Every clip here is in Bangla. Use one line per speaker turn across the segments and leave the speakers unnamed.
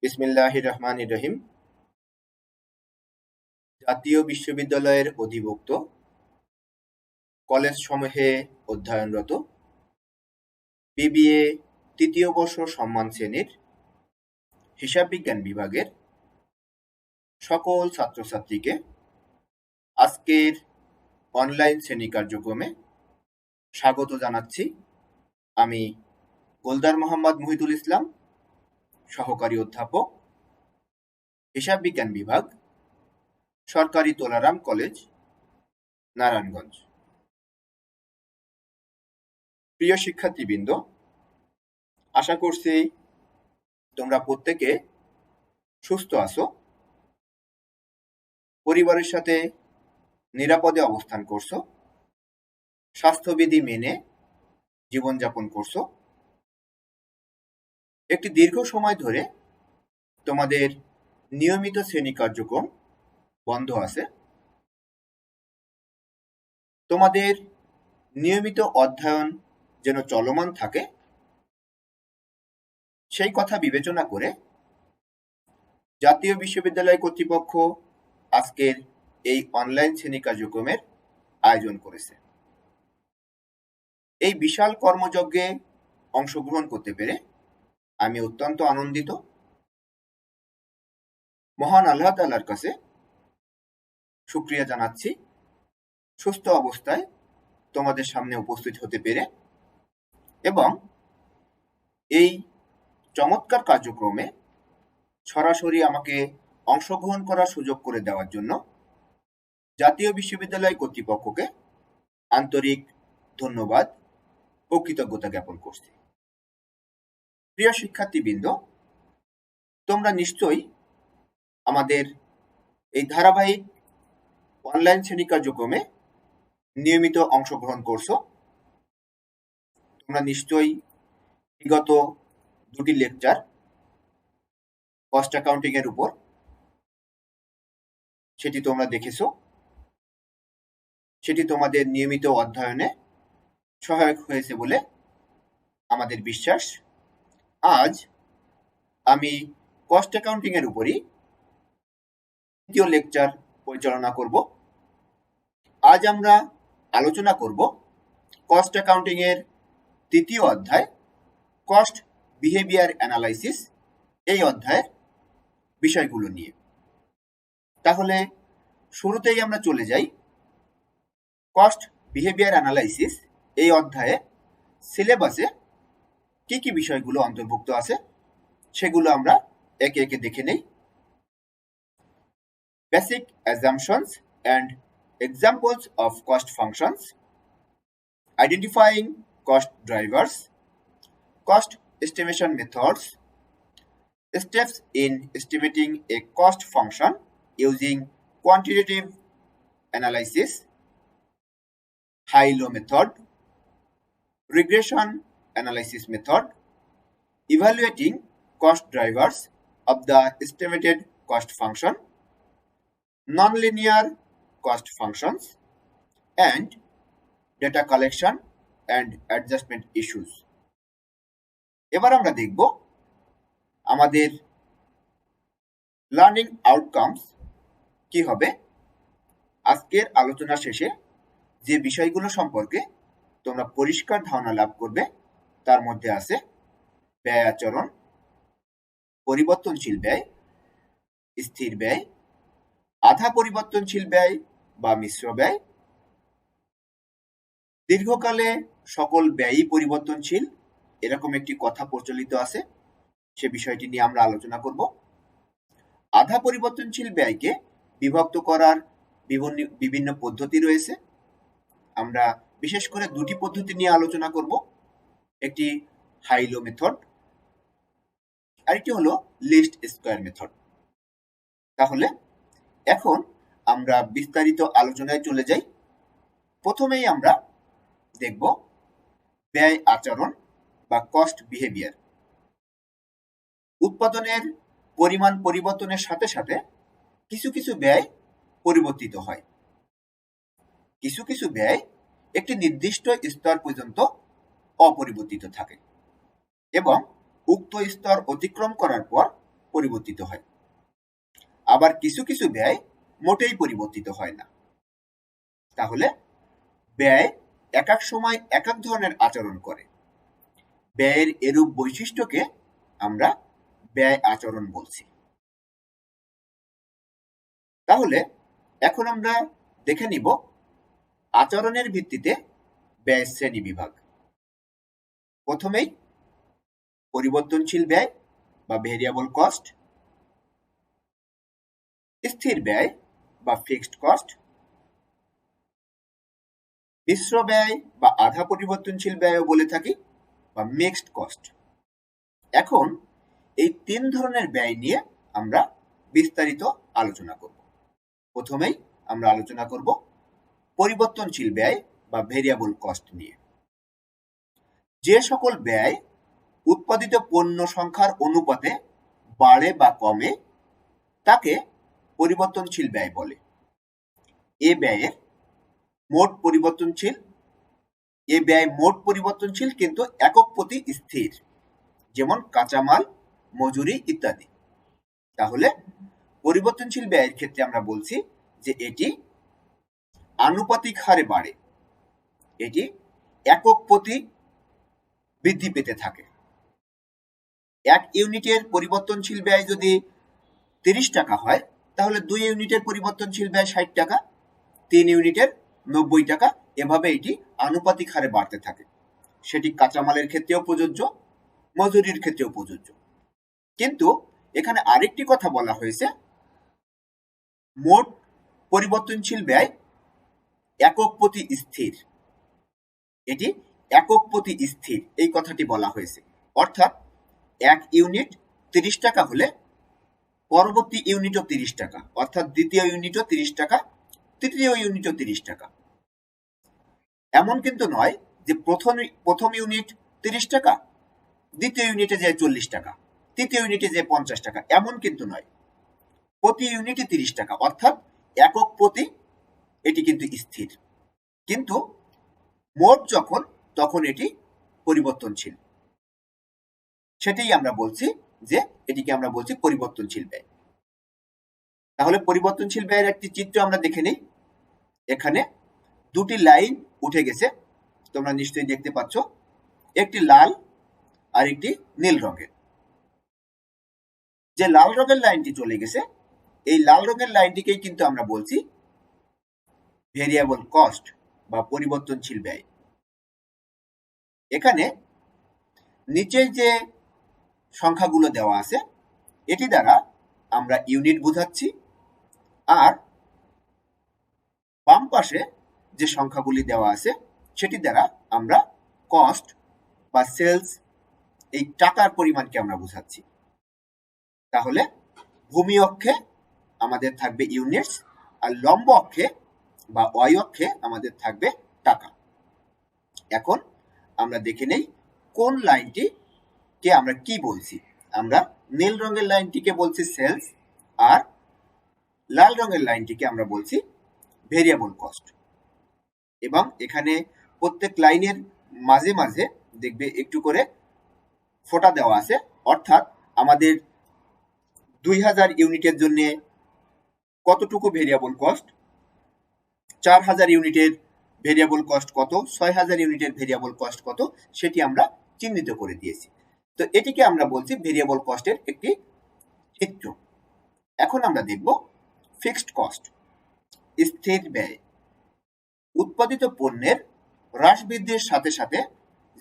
বিসমিল্লাহির রহমানির রহিম। জাতীয় বিশ্ববিদ্যালয়ের অধিভুক্ত কলেজসমূহে অধ্যয়নরত বিবিএ তৃতীয় বর্ষ সম্মান শ্রেণীর হিসাব বিজ্ঞান বিভাগের সকল ছাত্রছাত্রীকে আজকের অনলাইন শ্রেণী কার্যক্রমে স্বাগত জানাচ্ছি। আমি গোলদার মোহাম্মদ মুহিতুল ইসলাম, সহকারী অধ্যাপক, হিসাব বিজ্ঞান বিভাগ, সরকারি তোলারাম কলেজ, নারায়ণগঞ্জ। প্রিয় শিক্ষার্থীবৃন্দ, আশা করছি তোমরা প্রত্যেকে সুস্থ আছো, পরিবারের সাথে নিরাপদে অবস্থান করছো, স্বাস্থ্যবিধি মেনে জীবনযাপন করছো। একটি দীর্ঘ সময় ধরে তোমাদের নিয়মিত শ্রেণী কার্যক্রম বন্ধ আছে। তোমাদের নিয়মিত অধ্যয়ন যেন চলমান থাকে সেই কথা বিবেচনা করে জাতীয় বিশ্ববিদ্যালয় কর্তৃপক্ষ আজকের এই অনলাইন শ্রেণী কার্যক্রমের আয়োজন করেছে। এই বিশাল কর্মযজ্ঞে অংশগ্রহণ করতে পেরে আমি অত্যন্ত আনন্দিত। মহান আল্লাহ তাআলার কাছে শুকরিয়া জানাচ্ছি সুস্থ অবস্থায় তোমাদের সামনে উপস্থিত হতে পেরে এবং এই চমৎকার কার্যক্রমে সরাসরি আমাকে অংশগ্রহণ করার সুযোগ করে দেওয়ার জন্য জাতীয় বিশ্ববিদ্যালয় কর্তৃপক্ষকে আন্তরিক ধন্যবাদ ও কৃতজ্ঞতা জ্ঞাপন করছি। প্রিয় শিক্ষার্থীবৃন্দ, তোমরা নিশ্চয়ই আমাদের এই ধারাবাহিক অনলাইন শ্রেণী কার্যক্রমে নিয়মিত অংশগ্রহণ করছো। তোমরা নিশ্চয়ই বিগত দুটি লেকচার কস্ট অ্যাকাউন্টিং এর উপর সেটি তোমরা দেখেছো। সেটি তোমাদের নিয়মিত অধ্যয়নে সহায়ক হয়েছে বলে আমাদের বিশ্বাস। আজ আমি কস্ট অ্যাকাউন্টিং এর উপরই দ্বিতীয় লেকচার পরিচালনা করব। আজ আমরা আলোচনা করব কস্ট অ্যাকাউন্টিং এর তৃতীয় অধ্যায় কস্ট বিহেভিয়ার অ্যানালাইসিস, এই অধ্যায়ের বিষয়গুলো নিয়ে। তাহলে শুরুতেই আমরা চলে যাই কস্ট বিহেভিয়ার অ্যানালাইসিস এই অধ্যায়ে সিলেবাসে কি কি বিষয়গুলো অন্তর্ভুক্ত আছে সেগুলো আমরা একে একে দেখে নেই। Basic assumptions and examples of cost functions, identifying cost drivers, cost estimation methods, steps in estimating a cost function using quantitative analysis, high-low method, regression analysis method, evaluating cost drivers of the estimated cost function, nonlinear cost functions, and data collection and adjustment issues. এবার আমরা দেখব আমাদের লার্নিং আউটকামস কি হবে। আজকের আলোচনা শেষে যে বিষয়গুলো সম্পর্কে তোমরা পরিষ্কার ধারণা লাভ করবে তার মধ্যে আছে ব্যয় আচরণ, পরিবর্তনশীল ব্যয়, স্থির ব্যয়, আধা পরিবর্তনশীল ব্যয় বা মিশ্র ব্যয়, দীর্ঘকালে সকল ব্যয়ই পরিবর্তনশীল এরকম একটি কথা প্রচলিত আছে, সে বিষয়টি নিয়ে আমরা আলোচনা করব। আধা পরিবর্তনশীল ব্যয়কে বিভক্ত করার বিভিন্ন পদ্ধতি রয়েছে। আমরা বিশেষ করে দুটি পদ্ধতি নিয়ে আলোচনা করব, একটি হাই-লো মেথড, আরেকটি হলো লিস্ট স্কয়ার মেথড। তাহলে এখন আমরা বিস্তারিত আলোচনায় চলে যাই। প্রথমেই আমরা দেখব ব্যয় আচরণ বা কস্ট বিহেভিয়ার। উৎপাদনের পরিমাণ পরিবর্তনের সাথে সাথে কিছু কিছু ব্যয় পরিবর্তিত হয়। কিছু কিছু ব্যয় একটি নির্দিষ্ট স্তর পর্যন্ত অপরিবর্তিত থাকে এবং উক্ত স্তর অতিক্রম করার পর পরিবর্তিত হয়, আবার কিছু কিছু ব্যয় মোটেই পরিবর্তিত হয় না। তাহলে ব্যয় এক এক সময় এক এক ধরনের আচরণ করে। ব্যয়ের এরূপ বৈশিষ্ট্যকে আমরা ব্যয় আচরণ বলছি। তাহলে এখন আমরা দেখে নিব আচরণের ভিত্তিতে ব্যয় শ্রেণী বিভাগ। প্রথমেই পরিবর্তনশীল ব্যয় বা ভেরিয়েবল কস্ট, স্থির ব্যয় বা ফিক্সড কস্ট, মিশ্র ব্যয় বা আধা পরিবর্তনশীল ব্যয়ও বলে থাকি বা মিক্সড কস্ট। এখন এই তিন ধরনের ব্যয় নিয়ে আমরা বিস্তারিত আলোচনা করব। প্রথমেই আমরা আলোচনা করব পরিবর্তনশীল ব্যয় বা ভেরিয়েবল কস্ট নিয়ে। যে সকল ব্যয় উৎপাদিত পণ্য সংখ্যার অনুপাতে বাড়ে বা কমে তাকে পরিবর্তনশীল ব্যয় বলে। এ ব্যয় মোট পরিবর্তনশীল কিন্তু একক প্রতি স্থির, যেমন কাঁচামাল, মজুরি ইত্যাদি। তাহলে পরিবর্তনশীল ব্যয়ের ক্ষেত্রে আমরা বলছি যে এটি আনুপাতিক হারে বাড়ে, এটি একক প্রতি বৃদ্ধি পেতে থাকে। এক ইউনিটের পরিবর্তনশীল ব্যয় যদি 30 টাকা হয়, তাহলে 2 ইউনিটের পরিবর্তনশীল ব্যয় 60 টাকা, 3 ইউনিটের 90 টাকা, এভাবে এটি আনুপাতিক হারে বাড়তে থাকে। সেটি কাঁচামালের ক্ষেত্রেও প্রযোজ্য, মজুরির ক্ষেত্রেও প্রযোজ্য। কিন্তু এখানে আরেকটি কথা বলা হয়েছে, মোট পরিবর্তনশীল ব্যয় একক প্রতি স্থির। এটি একক প্রতি স্থির, এই কথাটি বলা হয়েছে। অর্থাৎ এক ইউনিট 30 টাকা হলে পরবর্তী ইউনিটও 30 টাকা, অর্থাৎ দ্বিতীয় ইউনিটও 30 টাকা, তৃতীয় ইউনিটও 30 টাকা। এমন কিন্তু নয় যে প্রথম ইউনিট 30 টাকা, দ্বিতীয় ইউনিটে যায় 40 টাকা, তৃতীয় ইউনিটে যায় 50 টাকা, এমন কিন্তু নয়। প্রতি ইউনিটে 30 টাকা, অর্থাৎ একক প্রতি এটি কিন্তু স্থির। কিন্তু মোট যখন, তখন এটি পরিবর্তনশীল। সেটাই আমরা বলছি যে এটিকে আমরা বলছি পরিবর্তনশীল ব্যয়। তাহলে পরিবর্তনশীল ব্যয়ের একটি চিত্র আমরা দেখে নিই। এখানে দুটি লাইন উঠে গেছে, তোমরা নিশ্চয়ই দেখতে পাচ্ছ, একটি লাল আর একটি নীল রঙের। যে লাল রঙের লাইনটি চলে গেছে, এই লাল রঙের লাইনটিকেই কিন্তু আমরা বলছি ভেরিয়েবল কস্ট বা পরিবর্তনশীল ব্যয়। এখানে নিচে যে সংখ্যাগুলো দেওয়া আছে, এটি দ্বারা আমরা ইউনিট বোঝাচ্ছি, আর বাম পাশে যে সংখ্যাগুলি দেওয়া আছে সেটি দ্বারা আমরা কস্ট বা সেলস, এই টাকার পরিমাণকে আমরা বোঝাচ্ছি। তাহলে ভূমি অক্ষে আমাদের থাকবে ইউনিটস, আর লম্ব অক্ষে বা ওয়াই অক্ষে আমাদের থাকবে টাকা। এখন আমরা দেখে নেই কোন লাইনটি কে আমরা কি বলছি। আমরা নীল রঙের লাইনটিকে বলছি সেলস, আর লাল রঙের লাইনটিকে আমরা বলছি ভেরিয়েবল কস্ট। এবং এখানে প্রত্যেক লাইনের মাঝে মাঝে দেখবে একটু করে ফোঁটা দেওয়া আছে, অর্থাৎ আমাদের 2000 ইউনিটের জন্য কতটুকু ভেরিয়েবল কস্ট, 4000 ইউনিটের ভেরিয়েবল কস্ট কত, 6000 ইউনিটের ভেরিয়েবল কস্ট কত, সেটি আমরা চিহ্নিত করে দিয়েছি। তো এটিকে আমরা বলছি ভেরিয়েবল কস্টের একটি চিত্র। এখন আমরা দেখব ফিক্সড কস্ট, স্থির ব্যয়। উৎপাদিত পণ্যের হ্রাস বৃদ্ধির সাথে সাথে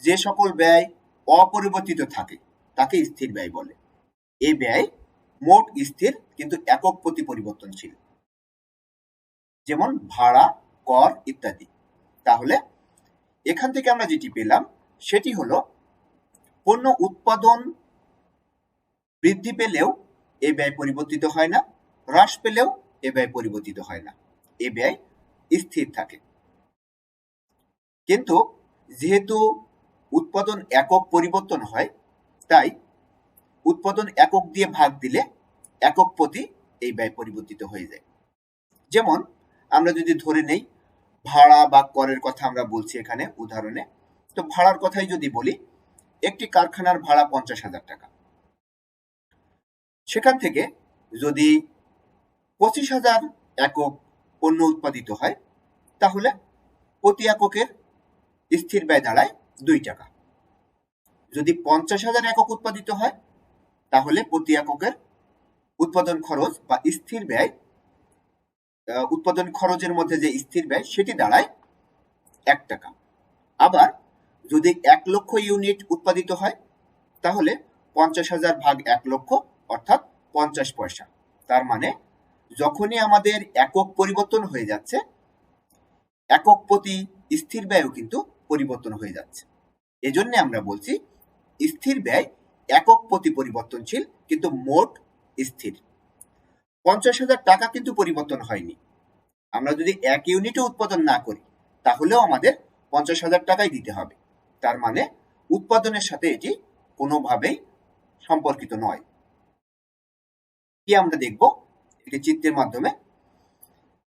যে সকল ব্যয় অপরিবর্তিত থাকে তাকে স্থির ব্যয় বলে। এই ব্যয় মোট স্থির কিন্তু একক প্রতি পরিবর্তনশীল, যেমন ভাড়া, কর ইত্যাদি। তাহলে এখান থেকে আমরা যেটি পেলাম সেটি হলো, পণ্য উৎপাদন বৃদ্ধি পেলেও এই ব্যয় পরিবর্তিত হয় না, হ্রাস পেলেও এ ব্যয় পরিবর্তিত হয় না, এ ব্যয় স্থির থাকে। কিন্তু যেহেতু উৎপাদন একক পরিবর্তন হয়, তাই উৎপাদন একক দিয়ে ভাগ দিলে একক প্রতি এই ব্যয় পরিবর্তিত হয়ে যায়। যেমন আমরা যদি ধরে নেই ভাড়া বা করের কথা আমরা বলছি এখানে উদাহরণে, তো ভাড়ার কথাই যদি বলি, একটি কারখানার ভাড়া 50,000 টাকা। সেখান থেকে যদি 25,000 একক পণ্য উৎপাদিত হয় তাহলে প্রতি এককের স্থির ব্যয় দাঁড়ায় 2 টাকা। যদি 50,000 একক উৎপাদিত হয় তাহলে প্রতি এককের উৎপাদন খরচ বা স্থির ব্যয়, উৎপাদন খরচের মধ্যে যে স্থির ব্যয় সেটি দাঁড়ায় 1 টাকা। আবার যদি 1 লক্ষ ইউনিট উৎপাদিত হয় তাহলে 50,000 ভাগ 1 লক্ষ অর্থাৎ 50 পয়সা। তার মানে যখনই আমাদের একক পরিবর্তন হয়ে যাচ্ছে, একক প্রতি স্থির ব্যয়ও কিন্তু পরিবর্তন হয়ে যাচ্ছে। এজন্য আমরা বলছি স্থির ব্যয় একক প্রতি পরিবর্তনশীল কিন্তু মোট স্থির। 50,000 টাকা কিন্তু পরিবর্তন হয়নি। আমরা যদি 1 ইউনিটও উৎপাদন না করি তাহলেও আমাদের 50,000 টাকাই দিতে হবে। তার মানে উৎপাদনের সাথে এটি কোনোভাবেই সম্পর্কিত নয়। কি আমরা দেখব একটি চিত্রের মাধ্যমে।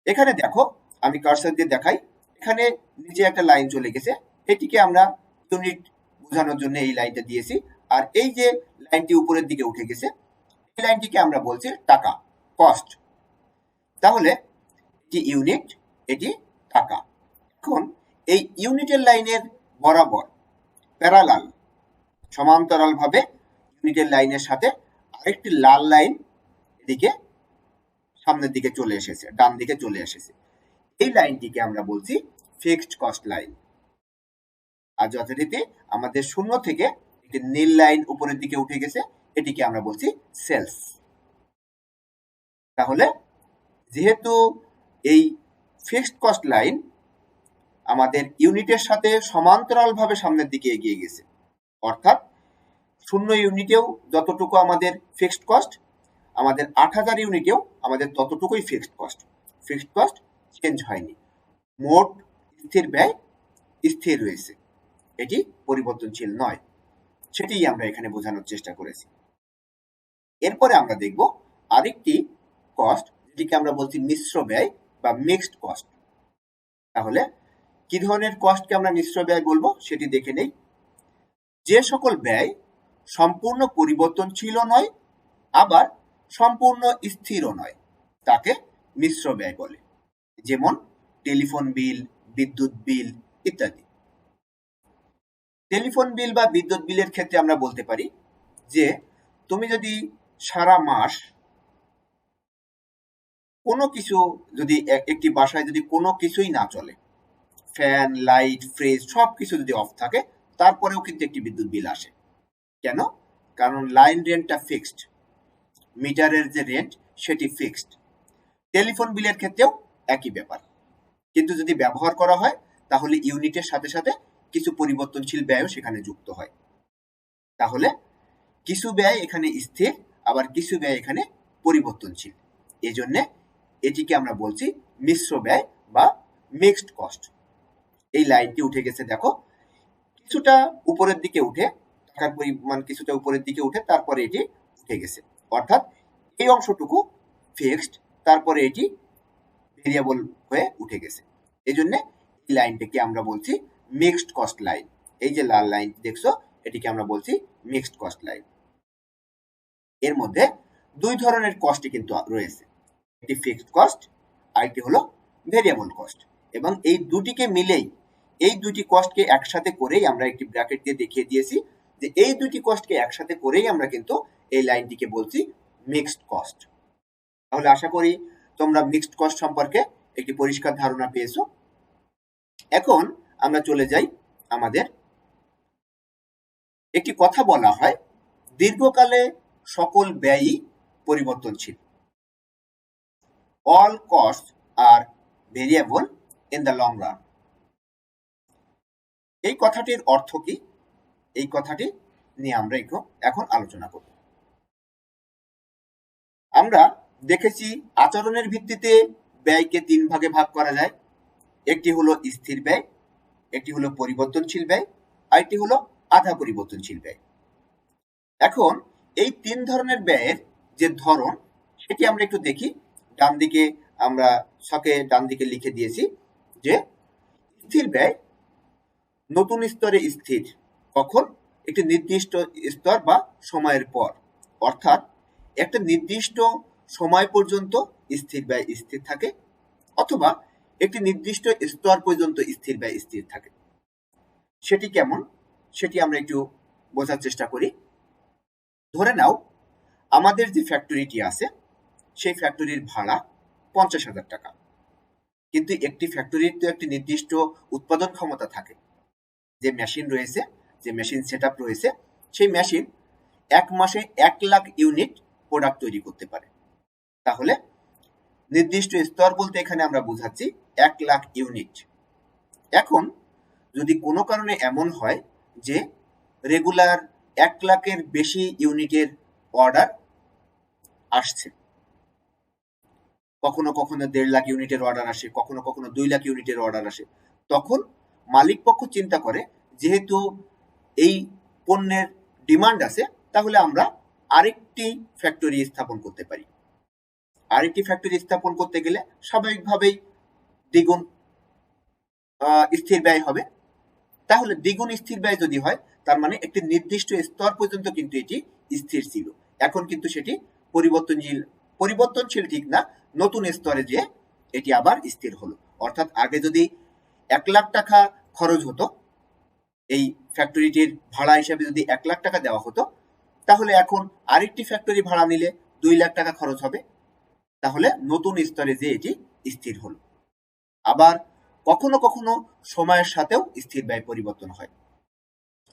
এখানে দেখো, আমি কার্সর দিয়ে দেখাই, এখানে নিচে একটা লাইন চলে গেছে, এটিকে আমরা ইউনিট বোঝানোর জন্য এই লাইনটা দিয়েছি। আর এই যে লাইনটি উপরের দিকে উঠে গেছে এই লাইনটিকে আমরা বলছি টাকা, কস্ট। তাহলে এটি ইউনিট, এটি টাকা। এখন এই ইউনিটের লাইনের বরাবর প্যারালাল, সমান্তরাল ভাবে ইউনিটের লাইনের সাথে আরেকটি লাল লাইন এদিকে সামনের দিকে চলে এসেছে, ডান দিকে চলে এসেছে। এই লাইনটিকে আমরা বলছি ফিক্সড কস্ট লাইন। আর যথারীতি আমাদের শূন্য থেকে একটি নীল লাইন উপরের দিকে উঠে গেছে, এটিকে আমরা বলছি সেলস। তাহলে যেহেতু এই ফিক্সড কস্ট লাইন আমাদের ইউনিটের সাথে সমান্তরাল ভাবে সামনের দিকে এগিয়ে গেছে, অর্থাৎ 0 ইউনিটেও যতটুকু আমাদের ফিক্সড কস্ট, আমাদের 8,000 ইউনিটেও আমাদের ততটুকুই fixed cost. Fixed cost change হয়নি, মোট স্থির ব্যয় স্থির রয়েছে, এটি পরিবর্তনশীল নয়। সেটাই আমরা এখানে বোঝানোর চেষ্টা করেছি। এরপরে আমরা দেখব আরেকটি কস্ট, যেটিকে আমরা বলছি মিশ্র ব্যয় বা মিক্সড কস্ট। তাহলে কি ধরনের কস্টকে আমরা মিশ্র ব্যয় বলবো সেটি দেখে নেই। যে সকল ব্যয় সম্পূর্ণ পরিবর্তনশীল নয় আবার সম্পূর্ণ স্থিরও নয় তাকে মিশ্র ব্যয় বলে, যেমন টেলিফোন বিল, বিদ্যুৎ বিল ইত্যাদি। টেলিফোন বিল বা বিদ্যুৎ বিলের ক্ষেত্রে আমরা বলতে পারি যে তুমি যদি সারা মাস কোনো কিছু, যদি একটি বাসায় যদি কোনো কিছুই না চলে, ফ্যান, লাইট, ফ্রিজ সবকিছু যদি অফ থাকে, তারপরেও কিন্তু একটি বিদ্যুৎ বিল আসে। কেন? কারণ লাইন রেন্টটা ফিক্সড, মিটারের যে রেন্ট সেটি ফিক্সড। টেলিফোন বিলের ক্ষেত্রেও একই ব্যাপার, কিন্তু যদি ব্যবহার করা হয় তাহলে ইউনিটের সাথে সাথে কিছু পরিবর্তনশীল ব্যয়ও সেখানে যুক্ত হয়। তাহলে কিছু ব্যয় এখানে স্থির, আবার কিছু ব্যয় এখানে পরিবর্তনশীল। এজন্য এটিকে আমরা বলছি মিশ্র ব্যয় বা মিক্সড কস্ট। এই লাইনটি উঠে গেছে, দেখো কিছুটা উপরের দিকে উঠে, টাকার পরিমাণ কিছুটা উপরের দিকে উঠে তারপরে এটি উঠে গেছে, অর্থাৎ এই অংশটুকু ফিক্সড, তারপরে এটি ভেরিয়েবল হয়ে উঠে গেছে। এই জন্য এই লাইনটাকে আমরা বলছি মিক্সড কস্ট লাইন। এই যে লাল লাইন দেখছো, এটিকে আমরা বলছি মিক্সড কস্ট লাইন। এর মধ্যে দুই ধরনের কস্ট কিন্তু রয়েছে, একটি ফিক্সড কস্ট আর একটি হলো ভেরিয়েবল কস্ট। এবং এই দুটিকে মিলেই, এই দুটি কস্টকে একসাথে করেই আমরা একটি ব্র্যাকেট দিয়ে দেখিয়ে দিয়েছি যে এই দুটি কস্টকে একসাথে করেই আমরা কিন্তু এই লাইনটিকে বলছি মিক্সড কস্ট। তাহলে আশা করি তোমরা মিক্সড কস্ট সম্পর্কে একটি পরিষ্কার ধারণা পেয়েছো। এখন আমরা চলে যাই, আমাদের একটি কথা বলা হয় দীর্ঘকালে সকল ব্যয়ই পরিবর্তনশীল। All cost are variable in the long run. এই কথাটির অর্থ কি? এই কথাটি নিয়ে আমরা একটু এখন আলোচনা করব। আমরা দেখেছি আচরণের ভিত্তিতে ব্যয়কে 3 ভাগে ভাগ করা যায়। একটি হলো স্থির ব্যয়, একটি হলো পরিবর্তনশীল ব্যয়, আরেকটি হলো আধা পরিবর্তনশীল ব্যয়। এখন এই 3 ধরনের ব্যয়ের যে ধরন সেটি আমরা একটু দেখি। ডান দিকে আমরা ছকে ডান দিকে লিখে দিয়েছি যে স্থির ব্যয় নতুন স্তরে স্থির কখন? একটি নির্দিষ্ট স্তর বা সময়ের পর, অর্থাৎ একটা নির্দিষ্ট সময় পর্যন্ত স্থির ব্যয় স্থির থাকে, অথবা একটি নির্দিষ্ট স্তর পর্যন্ত স্থির ব্যয় স্থির থাকে। সেটি কেমন সেটি আমরা একটু বোঝার চেষ্টা করি। ধরে নাও আমাদের যে ফ্যাক্টরিটি আছে সেই ফ্যাক্টরির ভাড়া 50,000 টাকা, কিন্তু একটি ফ্যাক্টরির তো একটি নির্দিষ্ট উৎপাদন ক্ষমতা থাকে। যে মেশিন রয়েছে, যে মেশিন সেট আপ রয়েছে, সেই মেশিন এক মাসে 1 লাখ ইউনিট প্রোডাক্ট তৈরি করতে পারে। তাহলে নির্দিষ্ট স্তর বলতে এখানে আমরা বোঝাচ্ছি 1 লাখ ইউনিট। এখন যদি কোনো কারণে এমন হয় যে রেগুলার 1 লাখের বেশি ইউনিটের অর্ডার আসছে, কখনো কখনো 1.5 লাখ ইউনিটের অর্ডার আসে, কখনো কখনো 2 লাখ ইউনিটের অর্ডার আসে, তখন মালিক পক্ষ চিন্তা করে যেহেতু এই পণ্যের ডিমান্ড আছে, তাহলে আমরা আরেকটি ফ্যাক্টরি স্থাপন করতে পারি। আরেকটি ফ্যাক্টরি স্থাপন করতে গেলে স্বাভাবিকভাবেই দ্বিগুণ স্থির ব্যয় হবে। তাহলে দ্বিগুণ স্থির ব্যয় যদি হয়, তার মানে একটি নির্দিষ্ট স্তর পর্যন্ত কিন্তু এটি স্থির ছিল, এখন কিন্তু সেটি পরিবর্তনশীল ঠিক না, নতুন স্তরে যে এটি আবার স্থির হলো। অর্থাৎ আগে যদি 1 লাখ টাকা খরচ হতো, এই ফ্যাক্টরিটির ভাড়া হিসাবে যদি 1 লাখ টাকা দেওয়া হতো, তাহলে এখন আরেকটি ফ্যাক্টরি ভাড়া নিলে 2 লাখ টাকা খরচ হবে। তাহলে নতুন স্তরে যে এটি স্থির হলো। আবার কখনো কখনো সময়ের সাথেও স্থির ব্যয় পরিবর্তন হয়।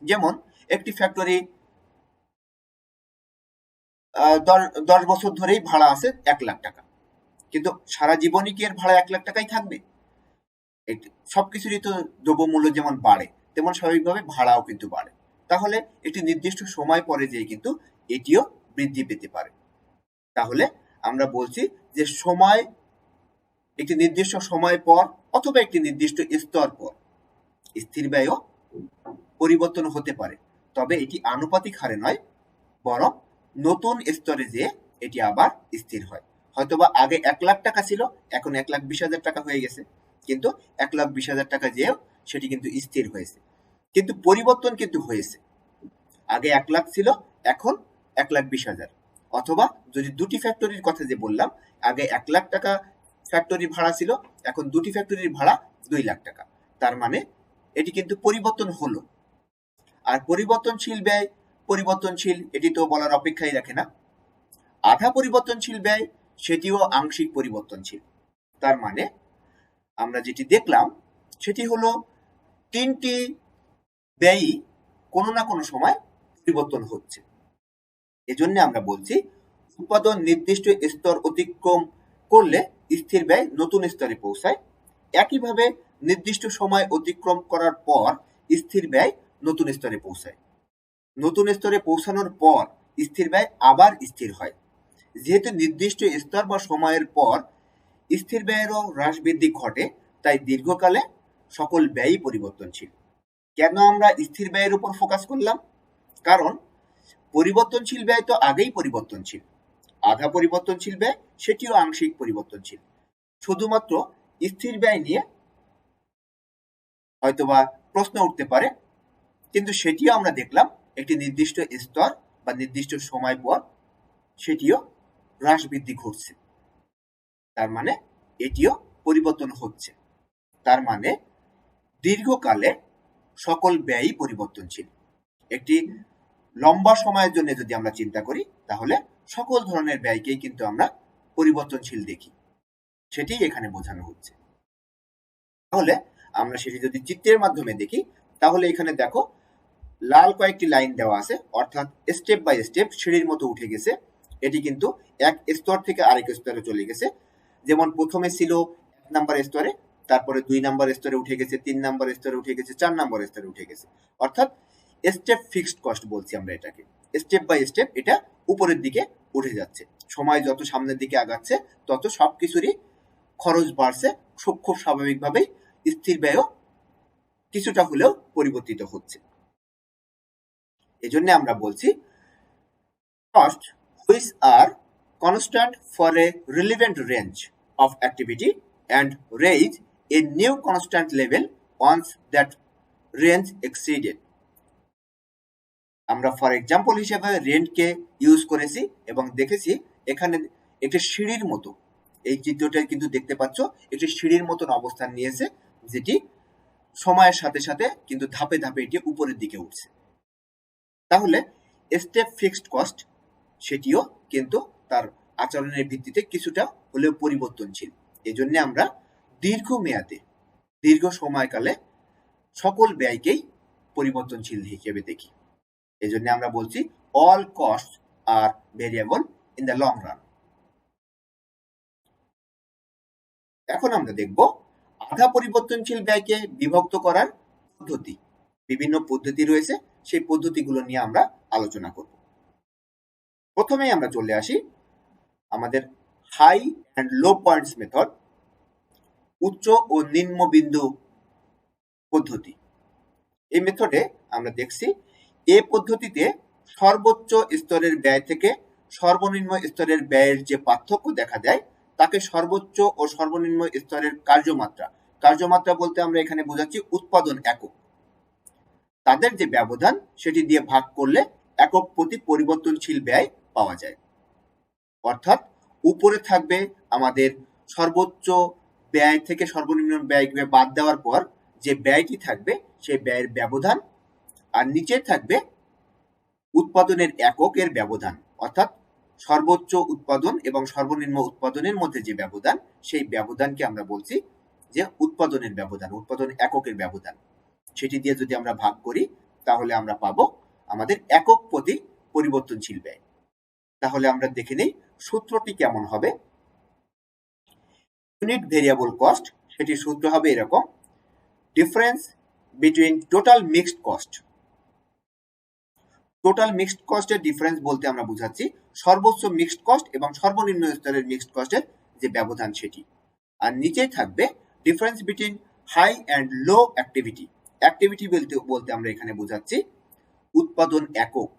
যেমন একটি ফ্যাক্টরি 10 বছর ধরেই ভাড়া আছে 1 লাখ টাকা, কিন্তু সারা জীবনই কি এর ভাড়া 1 লাখ টাকাই থাকবে? সবকিছুরই তো দ্রব্যমূল্য যেমন বাড়ে, তেমন স্বাভাবিকভাবে ভাড়াও কিন্তু বাড়ে। তাহলে একটি নির্দিষ্ট সময় পরে যেয়ে কিন্তু এটিও বৃদ্ধি পেতে পারে। তাহলে আমরা বলছি যে সময় একটি নির্দিষ্ট সময় পর অথবা একটি নির্দিষ্ট স্তর পর স্থির ব্যয়ও পরিবর্তন হতে পারে, তবে এটি আনুপাতিক হারে নয়, বরং নতুন স্তরে যে এটি আবার স্থির হয়। হয়তোবা আগে 1 লাখ টাকা ছিল, এখন 1,20,000 টাকা হয়ে গেছে, কিন্তু 1,20,000 টাকা যেও সেটি কিন্তু স্থির হয়েছে, কিন্তু পরিবর্তন কিন্তু হয়েছে। আগে 1 লাখ ছিল, এখন 1,20,000। অথবা যদি দুটি ফ্যাক্টরির কথা যে বললাম, আগে 1 লাখ টাকা ফ্যাক্টরি ভাড়া ছিল, এখন দুটি ফ্যাক্টরির ভাড়া 2 লাখ টাকা, তার মানে এটি কিন্তু পরিবর্তন হলো। আর পরিবর্তনশীল ব্যয় পরিবর্তনশীল, এটি তো বলার অপেক্ষাই রাখে না। আধা পরিবর্তনশীল ব্যয় সেটিও আংশিক পরিবর্তনশীল। তার মানে আমরা যেটি দেখলাম সেটি হলো তিনটি ব্যয়ই কোনো না কোনো সময় পরিবর্তন হচ্ছে। এজন্য আমরা বলছি উৎপাদন নির্দিষ্ট স্তর অতিক্রম করলে স্থির ব্যয় নতুন স্তরে পৌঁছায়, একইভাবে নির্দিষ্ট সময় অতিক্রম করার পর স্থির ব্যয় নতুন স্তরে পৌঁছায়। নতুন স্তরে পৌঁছানোর পর স্থির ব্যয় আবার স্থির হয়। যেহেতু নির্দিষ্ট স্তর বা সময়ের পর স্থির ব্যয়েরও হ্রাস বৃদ্ধি ঘটে, তাই দীর্ঘকালে সকল ব্যয়ই পরিবর্তনশীল। কেন আমরা স্থির ব্যয়ের উপর ফোকাস করলাম? কারণ পরিবর্তনশীল ব্যয় তো আগেই পরিবর্তনশীল, আধা পরিবর্তনশীল ব্যয় সেটিও আংশিক পরিবর্তনশীল। শুধুমাত্র স্থির ব্যয় নিয়ে হয়তোবা প্রশ্ন উঠতে পারে, কিন্তু সেটিও আমরা দেখলাম একটি নির্দিষ্ট স্তর বা নির্দিষ্ট সময় পর সেটিও হ্রাস বৃদ্ধি ঘটছে, তার মানে এটিও পরিবর্তন হচ্ছে। তার মানে দীর্ঘকালে সকল ব্যয়ই পরিবর্তনশীল। একটি লম্বা সময়ের জন্য যদি আমরা চিন্তা করি, তাহলে সকল ধরনের ব্যয়কেই কিন্তু আমরা পরিবর্তনশীল দেখি, সেটি এখানে বোঝানো হচ্ছে। তাহলে আমরা সেটি যদি চিত্রের মাধ্যমে দেখি, তাহলে এখানে দেখো লাল কয়েকটি লাইন দেওয়া আছে, অর্থাৎ স্টেপ বাই স্টেপ সিঁড়ির মতো উঠে গেছে। এটি কিন্তু এক স্তর থেকে আরেক স্তরে চলে গেছে। যেমন প্রথমে ছিল 1 নাম্বার স্তরে, তারপরে 2 নাম্বার স্তরে উঠে গেছে, 3 নাম্বার স্তরে উঠে গেছে, 4 নাম্বার স্তরে উঠে গেছে। অর্থাৎ স্টেপ ফিক্সড কস্ট বলছি আমরা এটাকে। স্টেপ বাই স্টেপ এটা উপরের দিকে উঠে যাচ্ছে। সময় যত সামনের দিকে আগাচ্ছে তত সবকিছুরই খরচ বাড়ছে, খুব স্বাভাবিকভাবেই স্থির ব্যয়ও কিছুটা হলেও পরিবর্তিত হচ্ছে। এজন্য আমরা বলছি cost which are constant for a relevant range of activity and raise a new constant level once that range exceeded. আমরা ফর এক্সাম্পল হিসেবে রেন্টকে ইউজ করেছি এবং দেখেছি এখানে একটি সিঁড়ির মতো, এই চিত্রটা কিন্তু দেখতে পাচ্ছ একটি সিঁড়ির মতন অবস্থান নিয়েছে, যেটি সময়ের সাথে সাথে কিন্তু ধাপে ধাপে এটি উপরের দিকে উঠছে। তাহলে স্টেপ ফিক্সড কস্ট সেটিও কিন্তু তার আচরণের ভিত্তিতে কিছুটা হলেও পরিবর্তনশীল। এজন্য আমরা দীর্ঘমেয়াদে দীর্ঘ সময়কালে সকল ব্যয়কেই পরিবর্তনশীল হিসেবে দেখি। এজন্য আমরা বলছি all cost are variable in the long run. এখন আমরা দেখব আধা পরিবর্তনশীল ব্যয়কে বিভক্ত করার পদ্ধতি। বিভিন্ন পদ্ধতি রয়েছে, সেই পদ্ধতিগুলো নিয়ে আমরা আলোচনা করব। প্রথমেই আমরা চলে আসি আমাদের high and low points method, উচ্চ ও নিম্ন বিন্দু পদ্ধতি। এই মেথডে আমরা দেখছি এই পদ্ধতিতে সর্বোচ্চ স্তরের ব্যয় থেকে সর্বনিম্ন স্তরের ব্যয়ের যে পার্থক্য দেখা যায় তাকে সর্বোচ্চ ও সর্বনিম্ন স্তরের কার্যমাত্রা বলতে আমরা এখানে বোঝাচ্ছি উৎপাদন একক, তাদের যে ব্যবধান সেটি দিয়ে ভাগ করলে একক প্রতি পরিবর্তনশীল ব্যয় পাওয়া যায়। অর্থাৎ উপরে থাকবে আমাদের সর্বোচ্চ ব্যয় থেকে সর্বনিম্ন ব্যয়কে বাদ দেওয়ার পর যে ব্যয়টি থাকবে সেই ব্যয়ের ব্যবধান, আর নিচে থাকবে উৎপাদনের এককের ব্যবধান, অর্থাৎ সর্বোচ্চ উৎপাদন এবং সর্বনিম্ন উৎপাদনের মধ্যে যে ব্যবধান সেই ব্যবধানকে আমরা বলছি যে উৎপাদনের ব্যবধান, উৎপাদন এককের ব্যবধান। সেটি দিয়ে যদি আমরা ভাগ করি তাহলে আমরা পাবো আমাদের একক প্রতি পরিবর্তনশীল ব্যয়। তাহলে আমরা দেখে নেই সূত্রটি কেমন হবে। ইউনিট ভেরিয়েবল কস্ট, সেটির সূত্র হবে এরকম: difference between total mixed cost. Total mixed কস্টের ডিফারেন্স বলতে আমরা বুঝাচ্ছি সর্বোচ্চ মিক্সড কস্ট এবং সর্বনিম্ন স্তরের মিক্সড কস্টের যে ব্যবধান সেটি। আর নিচে থাকবে difference between high and low activity. Activity বলতে আমরা এখানে বুঝাচ্ছি উৎপাদন একক।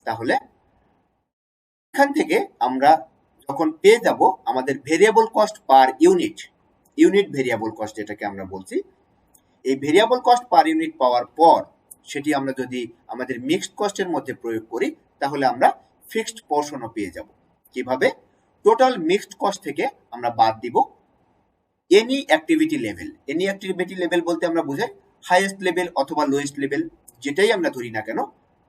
তাহলে এখান থেকে আমরা যখন পেয়ে যাব আমাদের variable cost per unit, unit variable cost যেটাকে আমরা বলছি, এই ভেরিয়েবল কস্ট পার ইউনিট পাওয়ার পর সেটি আমরা যদি আমাদের মিক্সড কস্টের মধ্যে প্রয়োগ করি তাহলে আমরা ফিক্সড পোরশনও পেয়ে যাব। কিভাবে? টোটাল মিক্সড কস্ট থেকে আমরা বাদ দিব any activity level. Any activity level বলতে আমরা বুঝাই হাইয়েস্ট লেভেল অথবা লোয়েস্ট লেভেল, যেটাই আমরা ধরি না কেন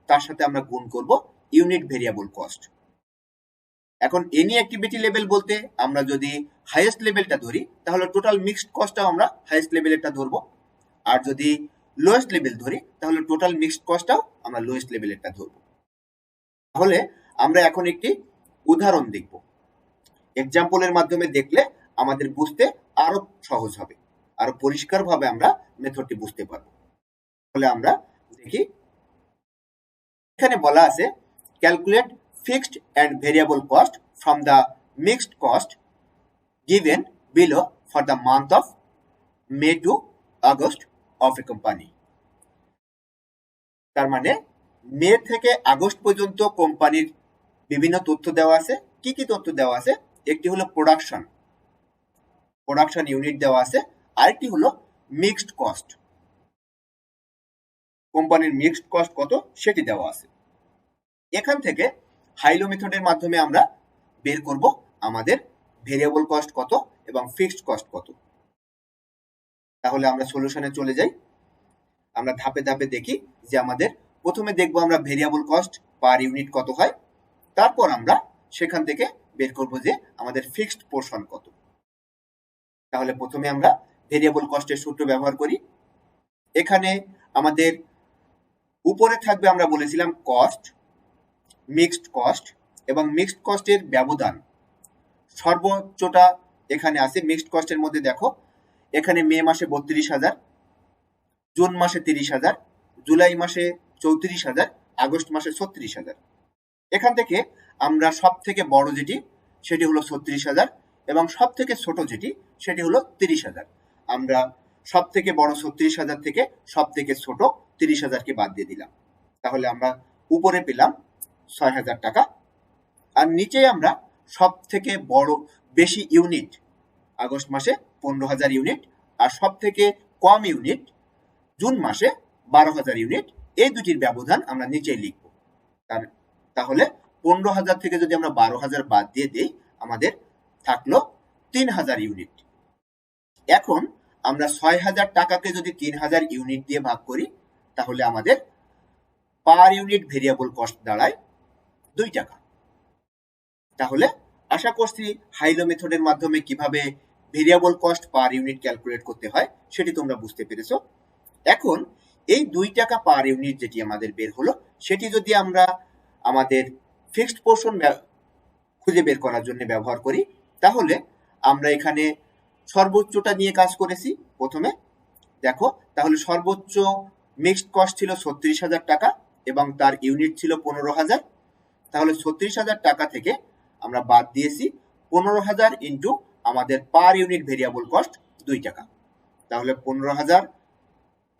তার সাথে আমরা গুণ করব ইউনিট ভেরিয়েবল কস্ট। এখন এনি অ্যাক্টিভিটি লেভেল বলতে আমরা যদি হাইয়েস্ট লেভেলটা ধরি তাহলে টোটাল মিক্সড কস্টটাও আমরা হাইয়েস্ট লেভেলেরটা ধরবো, আর যদি লোয়েস্ট লেভেল ধরি তাহলে টোটাল মিক্সড কস্টটাও আমরা লোয়েস্ট লেভেলেরটা ধরবো। তাহলে আমরা এখন একটি উদাহরণ দেখব, এক্সাম্পলের মাধ্যমে দেখলে আমাদের বুঝতে আরো সহজ হবে, আরো পরিষ্কারভাবে আমরা মেথডটি বুঝতে পারবো। তাহলে আমরা দেখি, এখানে বলা আছে calculate fixed and variable cost from the mixed cost given below for the month of May to August of a company। তার মানে মে থেকে আগস্ট পর্যন্ত কোম্পানির বিভিন্ন তথ্য দেওয়া আছে। কি কি তথ্য দেওয়া আছে? একটি হলো প্রোডাকশন ইউনিট দেওয়া আছে, আরেকটি হলো মিক্সড কস্ট, কোম্পানির মিক্সড কস্ট কত সেটি দেওয়া আছে। এখান থেকে হাইলো মেথডের মাধ্যমে আমরা বের করব আমাদের ভেরিয়েবল কস্ট কত এবং ফিক্সড কস্ট কত। তাহলে আমরা সলিউশনে চলে যাই। আমরা ধাপে ধাপে দেখি যে আমাদের প্রথমে দেখব আমরা ভেরিয়েবল কস্ট পার ইউনিট কত হয়, তারপর আমরা সেখান থেকে বের করব যে আমাদের ফিক্সড পোরশন কত। তাহলে প্রথমে আমরা ভেরিয়েবল কস্টের সূত্র ব্যবহার করি। এখানে আমাদের উপরে থাকবে আমরা বলেছিলাম কস্ট, মিক্সড কস্ট এবং মিক্সড কস্টের ব্যবধান। সর্বোচ্চটা এখানে আছে মিক্সড কস্টের মধ্যে। দেখো এখানে মে মাসে 32,000, জুন মাসে 30,000, জুলাই মাসে 34,000, আগস্ট মাসে 36,000। এখান থেকে আমরা সব থেকে বড় যেটি সেটি হলো 36,000 এবং সব থেকে ছোট যেটি সেটি হলো 30,000। আমরা সব থেকে বড় 36,000 থেকে সব থেকে ছোট 30,000কে বাদ দিয়ে দিলাম। তাহলে আমরা উপরে পেলাম 6,000 টাকা, আর নিচে আমরা সব থেকে বড় বেশি ইউনিট আগস্ট মাসে 15,000 ইউনিট, আর সব থেকে কম ইউনিট জুন মাসে 12,000 ইউনিট এই দুটির ব্যবধান আমরা নিচে লিখব। তাহলে 15,000 থেকে যদি আমরা 12,000 বাদ দিয়ে দিই, আমাদের থাকলো 3,000 ইউনিট। এখন আমরা 6,000 টাকাকে যদি 3,000 ইউনিট দিয়ে ভাগ করি, তাহলে আমাদের পার ইউনিট ভেরিয়েবল কস্ট দাঁড়ায় 2 টাকা। তাহলে আশা করছি হাইলো মেথডের মাধ্যমে কিভাবে variable cost per unit calculate করতে হয় সেটি তোমরা বুঝতে পেরেছো। এখন এই 2 টাকা পার ইউনিট যেটি আমাদের বের হলো, সেটি যদি আমরা আমাদের ফিক্সড পোর্শন খুঁজে বের করার জন্য ব্যবহার করি, তাহলে আমরা এখানে সর্বোচ্চটা নিয়ে কাজ করেছি। প্রথমে দেখো, তাহলে সর্বোচ্চ মিক্সড কস্ট ছিল 36,000 টাকা এবং তার ইউনিট ছিল 15,000। তাহলে 36,000 টাকা থেকে আমরা বাদ দিয়েছি 15,000 ইন্টু আমাদের পার ইউনিট ভেরিয়েবল কস্ট 2 টাকা। তাহলে 15,000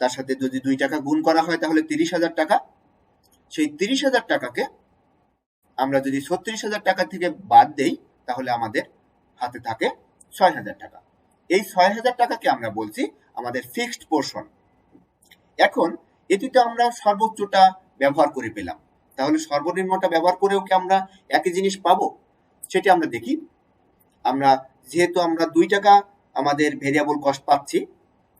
তার সাথে যদি 2 টাকা গুণ করা হয় তাহলে 30,000 টাকা। সেই 30,000 টাকাকে আমরা যদি 36,000 টাকা থেকে বাদ দেই, তাহলে আমাদের হাতে থাকে 6,000 টাকা। এই 6,000 টাকাকে আমরা বলছি আমাদের ফিক্সড পোর্শন। এখন এটিতে আমরা সর্বোচ্চটা ব্যবহার করে পেলাম, তাহলে সর্বনিম্নটা ব্যবহার করেও কি আমরা একই জিনিস পাবো সেটি আমরা দেখি। আমরা যেহেতু আমরা 2 টাকা আমাদের ভেরিয়েবল কস্ট পাচ্ছি,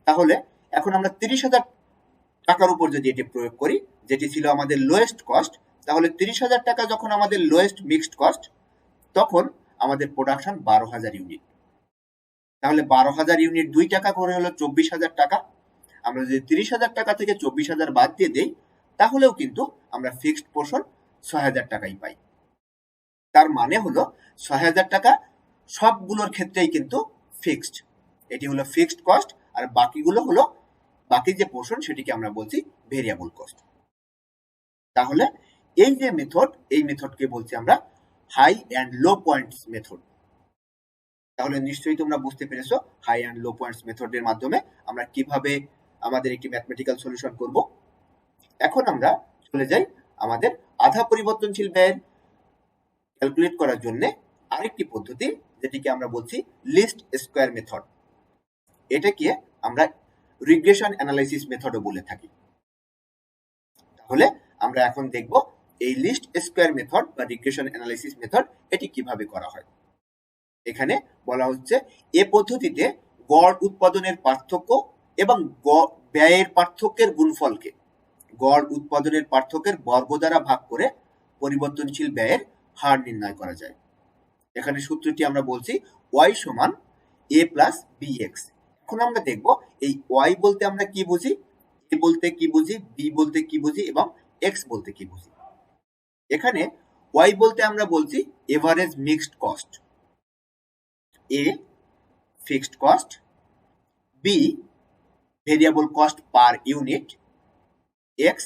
তাহলে এখন আমরা 30,000 টাকার উপর যদি এটি প্রয়োগ করি, যেটি ছিল আমাদের লোয়েস্ট কস্ট, তাহলে 30,000 টাকা যখন আমাদের লোয়েস্ট মিক্সড কস্ট, তখন আমাদের প্রোডাকশন 12,000 ইউনিট। তাহলে 12,000 ইউনিট 2 টাকা করে হলো 24,000 টাকা। আমরা যদি 30,000 টাকা থেকে 24,000 বাদ দিয়ে দেই, তাহলেও কিন্তু আমরা ফিক্সড পোর্শন 6,000 টাকাই পাই। তার মানে হলো 6,000 টাকা সবগুলোর ক্ষেত্রেই কিন্তু ফিক্সড। এটি হলো ফিক্সড কস্ট, আর বাকিগুলো হলো বাকি যে পোর্শন সেটিকে আমরা বলছি ভেরিয়েবল কস্ট। তাহলে এই যে মেথড, এই মেথডকে বলছি আমরা high and low points method. তাহলে নিশ্চয়ই তোমরা বুঝতে পেরেছো হাই অ্যান্ড লো পয়েন্টস মেথডের মাধ্যমে আমরা কিভাবে আমাদের একটি ম্যাথমেটিক্যাল সলিউশন করব। এখন আমরা চলে যাই আমাদের আধা পরিবর্তনশীল ব্যয়ের ক্যালকুলেট করার জন্য আরেকটি পদ্ধতি, যেটিকে আমরা বলছি লিস্ট স্কোয়ার মেথড। এটাকে আমরা রিগ্রেশন অ্যানালাইসিস মেথডও বলে থাকি। তাহলে আমরা এখন দেখব এই লিস্ট স্কোয়ার মেথড বা রিগ্রেশন অ্যানালাইসিস মেথড এটি কিভাবে করা হয়। এখানে বলা হচ্ছে, এ পদ্ধতিতে গড় উৎপাদনের পার্থক্য এবং ব্যয়ের পার্থক্যের গুণফলকে গড় উৎপাদনের পার্থক্যের বর্গ দ্বারা ভাগ করে পরিবর্তনশীল ব্যয়ের হার নির্ণয় করা যায়। এখানে সূত্রটি আমরা বলছি y সমান a প্লাস bx। এখন আমরা দেখব এই y বলতে আমরা কি বুঝি, a বলতে কি বুঝি, b বলতে কি বুঝি এবং x বলতে কি বুঝি। এখানে y বলতে আমরা বলছি average mixed cost, a fixed cost, b variable cost per unit, x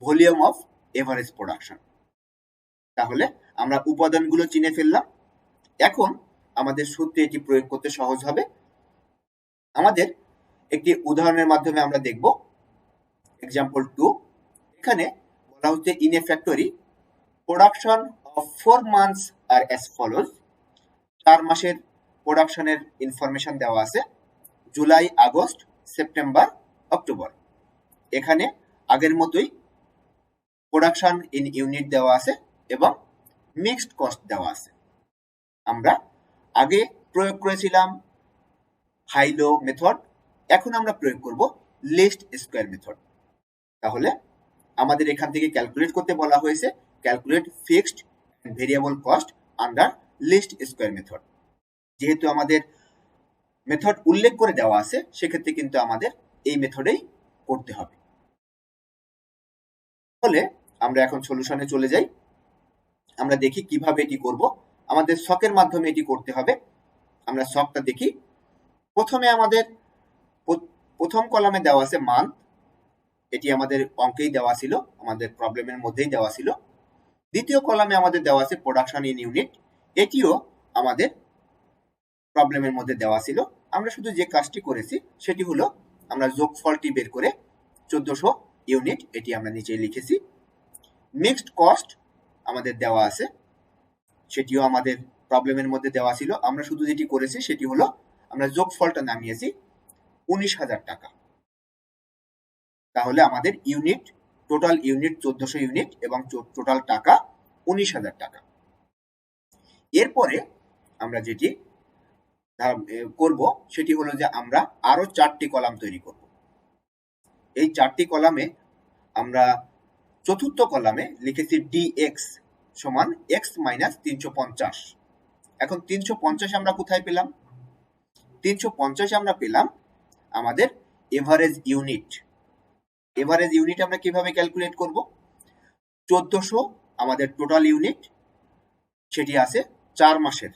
volume of average production. তাহলে আমরা উপাদানগুলো চিনে ফেললাম। এখন আমাদের সূত্রে এটি প্রয়োগ করতে সহজ হবে। আমাদের একটি উদাহরণের মাধ্যমে আমরা দেখব। এক্সাম্পল 2, এখানে বলা হচ্ছে in a factory production of 4 months are as follows. 4 মাসের প্রোডাকশনের ইনফরমেশন দেওয়া আছে, জুলাই, আগস্ট, সেপ্টেম্বর, অক্টোবর। এখানে আগের মতোই প্রোডাকশন ইন ইউনিট দেওয়া আছে এবং মিক্সড কস্ট দেওয়া আছে। আমরা আগে প্রয়োগ করেছিলাম হাই লো মেথড, এখন আমরা প্রয়োগ করব লিস্ট স্কোয়ার মেথড। তাহলে আমাদের এখান থেকে ক্যালকুলেট করতে বলা হয়েছে, calculate fixed and variable cost under least square method. যেহেতু আমাদের মেথড উল্লেখ করে দেওয়া আছে, সেক্ষেত্রে কিন্তু আমাদের এই মেথডেই করতে হবে। তাহলে আমরা এখন সলিউশনে চলে যাই। আমরা দেখি কিভাবে এটি করব। আমাদের ছকের মাধ্যমে এটি করতে হবে। আমরা ছকটা দেখি। প্রথমে আমাদের প্রথম কলামে দেওয়া আছে মান্থ, এটি আমাদের অঙ্কেই দেওয়া ছিল, আমাদের প্রবলেমের মধ্যেই দেওয়া ছিল। দ্বিতীয় কলামে আমাদের দেওয়া আছে প্রোডাকশন ইন ইউনিট, এটিও আমাদের প্রবলেমের মধ্যে দেওয়া ছিল। আমরা শুধু যে কাজটি করেছি সেটি হলো আমরা যোগফলটি বের করে 1400 ইউনিট এটি আমরা নিচে লিখেছি। মিক্সড কস্ট আমাদের দেওয়া আছে, সেটিও আমাদের প্রবলেমের মধ্যে দেওয়া ছিল। আমরা শুধু যেটি করেছি সেটি হলো আমরা যোগফলটা নামিয়েছি 19,000 টাকা। তাহলে আমাদের ইউনিট টোটাল ইউনিট 1400 ইউনিট এবং টোটাল টাকা 19,000 টাকা। এরপরে আমরা যেটি করব সেটি হলো যে আমরা আরো 4টি কলাম তৈরি করব। এই 4টি কলামে আমরা চতুর্থ কলামে লিখেছি dx সমান x মাইনাস 350। এখন 350 আমরা কোথায় পেলাম? 350 আমরা পেলাম আমাদের এভারেজ ইউনিট। এভারেজ ইউনিট আমরা কিভাবে ক্যালকুলেট করব? 1400 আমাদের টোটাল ইউনিট, সেটি আছে 4 মাসের।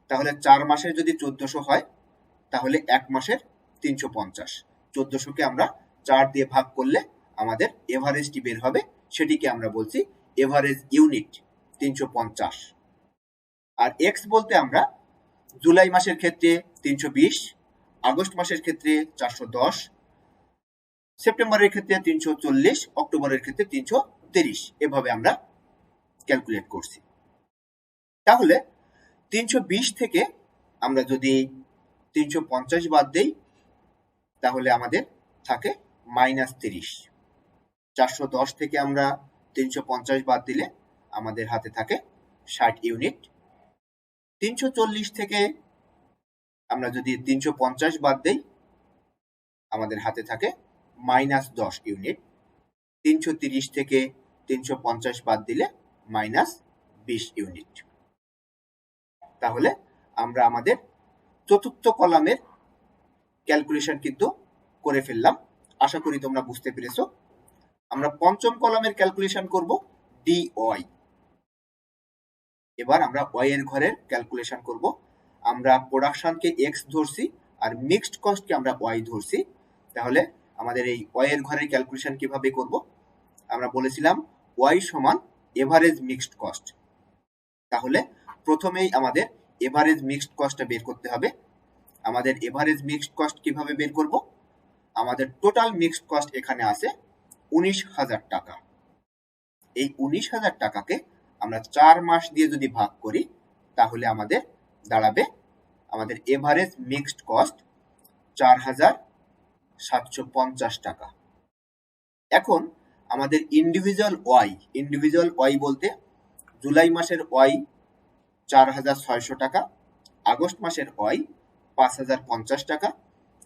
তাহলে 4 মাসের যদি 1400 হয় তাহলে এক মাসের 350। 1400কে আমরা 4 দিয়ে ভাগ করলে আমাদের এভারেজটি বের হবে, সেটিকে আমরা বলছি এভারেজ ইউনিট 350। আর এক্স বলতে আমরা জুলাই মাসের ক্ষেত্রে 320, আগস্ট মাসের ক্ষেত্রে 410, সেপ্টেম্বরের ক্ষেত্রে 340, অক্টোবরের ক্ষেত্রে 330, এভাবে আমরা ক্যালকুলেট করছি। তাহলে 320 থেকে আমরা যদি 350 বাদ দেই তাহলে আমাদের থাকে -30। 410 থেকে আমরা 350 বাদ দিলে আমাদের হাতে থাকে 60 ইউনিট। 340 থেকে আমরা যদি 350 বাদ দেই আমাদের হাতে থাকে -10 ইউনিট। 330 থেকে 350 বাদ দিলে -20 ইউনিট। তাহলে আমরা আমাদের চতুর্থ কলামের ক্যালকুলেশন কিন্তু করে ফেললাম। আশা করি তোমরা বুঝতে পেরেছো। আমরা পঞ্চম কলামের ক্যালকুলেশন করব dy। এবার আমরা y এর ঘরের ক্যালকুলেশন করব। আমরা প্রোডাকশনকে x ধরছি আর মিক্সড কস্টকে আমরা y ধরছি। তাহলে আমাদের এই y এর ঘরের ক্যালকুলেশন কিভাবে করব? আমরা বলেছিলাম y সমান এভারেজ মিক্সড কস্ট। তাহলে প্রথমেই আমাদের এভারেজ মিক্সড কস্টটা বের করতে হবে। আমাদের এভারেজ মিক্সড কস্ট কিভাবে বের করব? আমাদের টোটাল মিক্সড কস্ট এখানে আছে 19,000 টাকা। এই 19,000 টাকাকে আমরা 4 মাস দিয়ে যদি ভাগ করি তাহলে আমাদের দাঁড়াবে আমাদের এভারেজ মিক্সড কস্ট 4,750 টাকা। এখন আমাদের ইন্ডিভিজুয়াল ওয়াই বলতে জুলাই মাসের ওয়াই 4,600 টাকা, আগস্ট মাসের ওয়াই 5,050 টাকা,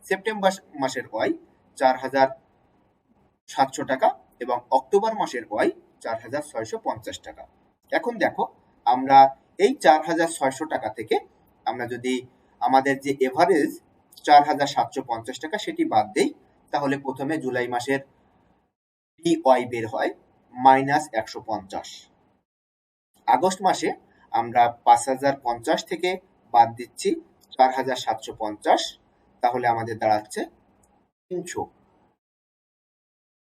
সেপ্টেম্বর মাসের ওয়াই 4,700 টাকা এবং অক্টোবর মাসের ওয়াই 4,650 টাকা। এখন দেখো আমরা এই 4,600 টাকা থেকে আমরা যদি আমাদের যে এভারেজ 4,750 টাকা সেটি বাদ দেই তাহলে প্রথমে জুলাই মাসের DY বের হয় -150। আগস্ট মাসে আমরা 5,050 থেকে বাদ দিচ্ছি 4,750, তাহলে আমাদের দাঁড়াচ্ছে 300।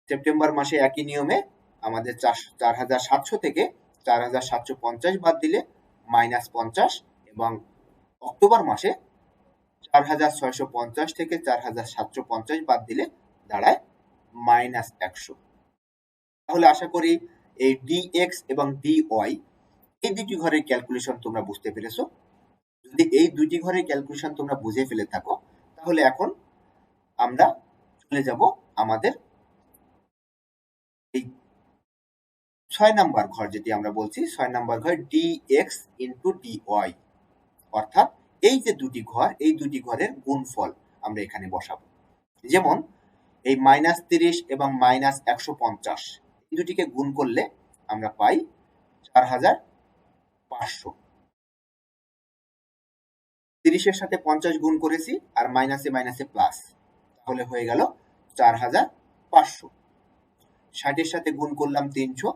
সেপ্টেম্বর মাসে একই নিয়মে আমাদের 4,700 থেকে 4,750 বাদ দিলে -50 এবং অক্টোবর মাসে 4,650 থেকে 4,750 বাদ দিলে দাঁড়ায় -100। তাহলে আশা করি এই dx এবং dy এই দুটি ঘরের ক্যালকুলেশন তোমরা বুঝতে পেরেছো। যদি এই দুটি ঘরের ক্যালকুলেশন তোমরা বুঝে ফেলে থাকো তাহলে এখন আমরা চলে যাব আমাদের এই 6 নাম্বার ঘর, যেটি আমরা বলছি 6 নাম্বার ঘর dx ইন্টু dy, অর্থাৎ এই যে দুটি ঘর এই দুটি ঘরের গুণফল আমরা এখানে বসাবো। যেমন এই -30 এবং -150 এই দুটিকে গুণ করলে আমরা পাই 4,500। 30-এর সাথে 50 গুণ করেছি আর মাইনাসে মাইনাসে প্লাস, তাহলে হয়ে গেল 4,500। 60-এর সাথে গুণ করলাম 300,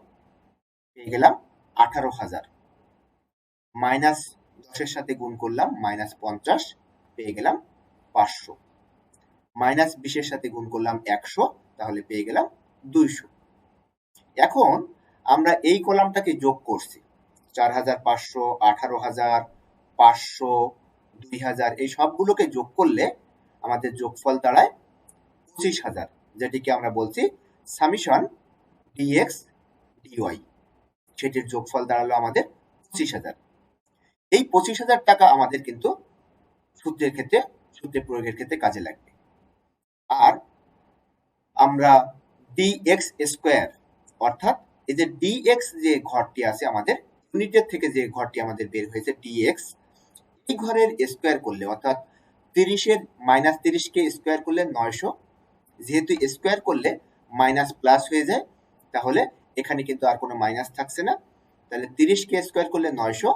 পেয়ে গেলাম 18,000। -10-এর সাথে গুণ করলাম -50, পেয়ে গেলাম 500। -20-এর সাথে গুণ করলাম 100, তাহলে পেয়ে গেলাম 200। এখন আমরা এই কলামটাকে যোগ করছি 4,500, 18,000, 500, 2,000 এই সবগুলোকে যোগ করলে আমাদের যোগফল দাঁড়ায় 25,000, যেটিকে আমরা বলছি সামিশন dx dy। সেটির যোগফল দাঁড়ালো আমাদের 25,000। এই 25,000 টাকা আমাদের কিন্তু সূত্রে প্রয়োগের ক্ষেত্রে কাজে লাগবে। আর আমরা dx স্কয়ার, অর্থাৎ এই যে dx যে ঘরটি আছে আমাদের ইউনিটের থেকে যে ঘরটি আমাদের বের হয়েছে dx, এই ঘরের স্কয়ার করলে অর্থাৎ 30-এর -30 কে স্কয়ার করলে 900, যেহেতু স্কয়ার করলে মাইনাস প্লাস হয়ে যায়, তাহলে এখানে কিন্তু আর কোনো মাইনাস থাকছে না। তাহলে 30 কে স্কয়ার করলে 900,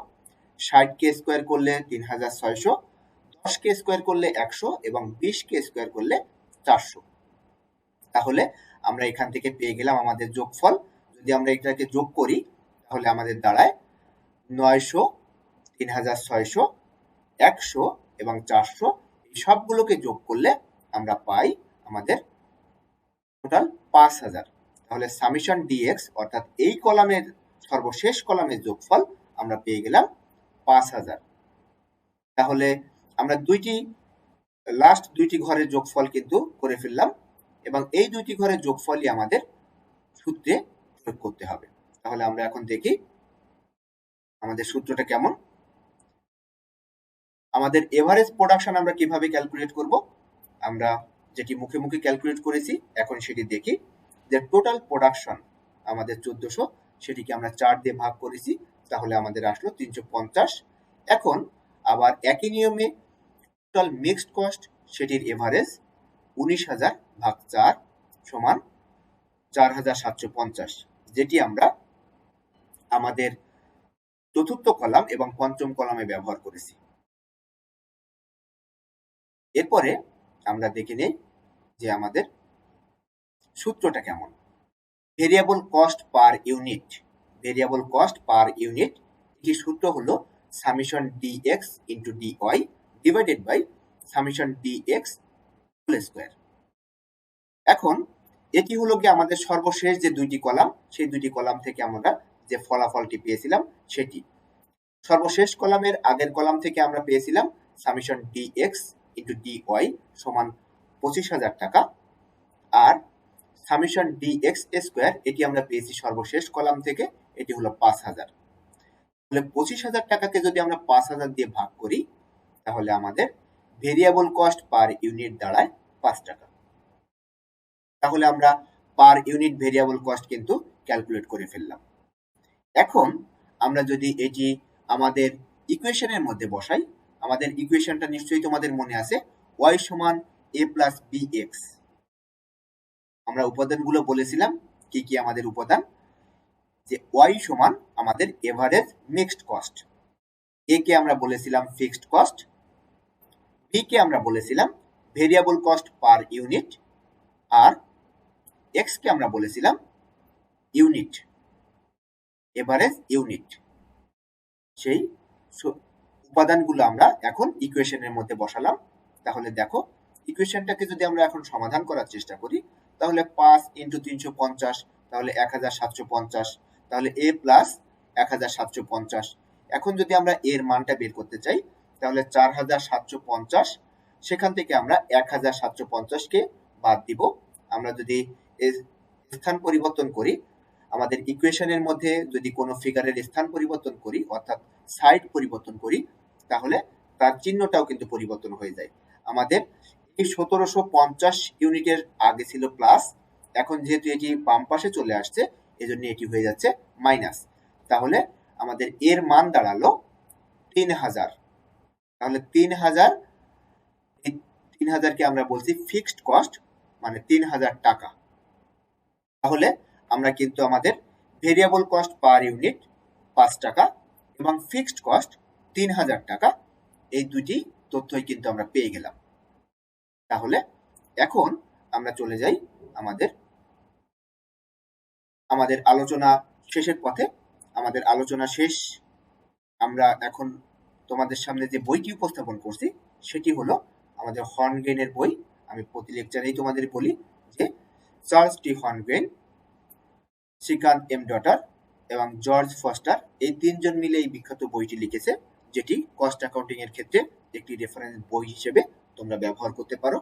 60 কে স্কয়ার করলে 3600, 10 কে স্কয়ার করলে 100 এবং 20 কে স্কয়ার করলে 400। তাহলে আমরা এখান থেকে পেয়ে গেলাম আমাদের যোগফল। যদি আমরা এটাকে যোগ করি তাহলে আমাদের দাঁড়ায় 900, 3600, 100 এবং 400, এই সবগুলোকে যোগ করলে আমরা পাই আমাদের টোটাল 5000। তাহলে সামেশন ডিএক্স অর্থাৎ এই কলামের সর্বশেষ কলামের যোগফল আমরা পেয়ে গেলাম 5000। তাহলে আমরা লাস্ট দুইটি ঘরের যোগফল কিন্তু করে ফেললাম এবং এই দুইটি ঘরের যোগফলই আমাদের সূত্রে প্রয়োগ করতে হবে। তাহলে আমরা এখন দেখি আমাদের সূত্রটা কেমন। আমাদের এভারেজ প্রোডাকশন আমরা কিভাবে ক্যালকুলেট করব, আমরা যেটি মুখে মুখে ক্যালকুলেট করেছি এখন সেটি দেখি। যে টোটাল প্রোডাকশন আমাদের 1400, সেটিকে আমরা 4 দিয়ে ভাগ করেছি, তাহলে আমাদের আসলো 350। এখন আবার একই নিয়মে টোটাল মিক্সড কস্ট, সেটির এভারেজ 19000 ভাগ 4 সমান 4750, যেটি আমরা আমাদের চতুর্থ কলাম এবং পঞ্চম কলামে ব্যবহার করেছি। এরপরে আমরা দেখে নেই যে আমাদের সূত্রটা কেমন। Variable cost per unit, variable cost per unit, এটি সূত্র হলো summation dx into dy divided by summation dx whole square. এখন এটি হলো কি আমাদের সর্বশেষ যে দুইটি কলাম, সেই দুইটি কলাম থেকে আমরা যে ফলাফলটি পেয়েছিলাম সেটি। সর্বশেষ কলামের আগের কলাম থেকে আমরা পেয়েছিলাম সামেশন ডিএক্স ইন্টু ডিওয়াই সমান 25,000 টাকা, আর সামেশন ডিএক্স স্কয়ার এটি আমরা পেয়েছি সর্বশেষ কলাম থেকে, এটি হলো 5000। তাহলে 25,000 টাকাকে যদি আমরা 5000 দিয়ে ভাগ করি তাহলে আমাদের ভেরিয়েবল কস্ট পার ইউনিট দাঁড়ায় 5 টাকা। তাহলে আমরা পার ইউনিট ভেরিয়েবল কস্ট কিন্তু ক্যালকুলেট করে ফেললাম। এখন আমরা যদি এটি আমাদের ইকুয়েশনের মধ্যে বসাই, আমাদের ইকুয়েশনটা নিশ্চয়ই তোমাদের মনে আছে, y সমান a প্লাস bx। আমরা উপাদানগুলো বলেছিলাম কি কি আমাদের উপাদান, যে y সমান আমাদের এভারেজ মিক্সড কস্ট, a কে আমরা বলেছিলাম ফিক্সড কস্ট, b কে আমরা বলেছিলাম ভেরিয়েবল কস্ট পার ইউনিট, আর x কে আমরা বলেছিলাম ইউনিট, এভারেজ ইউনিট। সেই উপাদানগুলো আমরা এখন ইকুয়েশনের মধ্যে বসালাম। তাহলে দেখো ইকুয়েশনটাকে যদি আমরা এখন সমাধান করার চেষ্টা করি তাহলে 5 ইন্টু 350, তাহলে 1750, তাহলে a প্লাস 1750। এখন যদি আমরা এর মানটা বের করতে চাই তাহলে 4750, সেখান থেকে আমরা 1750 কে বাদ দিব। আমরা যদি স্থান পরিবর্তন করি, আমাদের ইকুয়েশনের মধ্যে যদি কোনো ফিগারের স্থান পরিবর্তন করি অর্থাৎ সাইড পরিবর্তন করি তাহলে তার চিহ্নটাও কিন্তু পরিবর্তন হয়ে যায়। আমাদের এই 1750 ইউনিটের আগে ছিল প্লাস, এখন যেহেতু এটি বাম পাশে চলে আসছে এজন্য এটি হয়ে যাচ্ছে মাইনাস। তাহলে আমাদের এর মান দাঁড়ালো 3000। তাহলে 3000কে আমরা বলছি ফিক্সড কস্ট, মানে 3000 টাকা। তাহলে আমরা কিন্তু আমাদের ভেরিয়েবল কস্ট পার ইউনিট 5 টাকা এবং ফিক্সড কস্ট 3000 টাকা, এই দুটি তথ্যই কিন্তু আমরা পেয়ে গেলাম। তাহলে এখন আমরা চলে যাই আমাদের আলোচনা শেষের পথে। আমাদের আলোচনা শেষ, আমরা এখন তোমাদের সামনে যে বইটি উপস্থাপন করছি সেটি হলো আমাদের হর্নগ্রেনের বই। আমি প্রতি লেকচারেই তোমাদের বলি যে চার্লস টি হর্নগ্রেন, শ্রীকান্ত এম ডটার এবং জর্জ ফস্টার, এই তিনজন মিলে এই বিখ্যাত বইটি লিখেছে, যেটি কস্ট অ্যাকাউন্টিং এর ক্ষেত্রে একটি রেফারেন্স বই হিসেবে তোমরা ব্যবহার করতে পারো।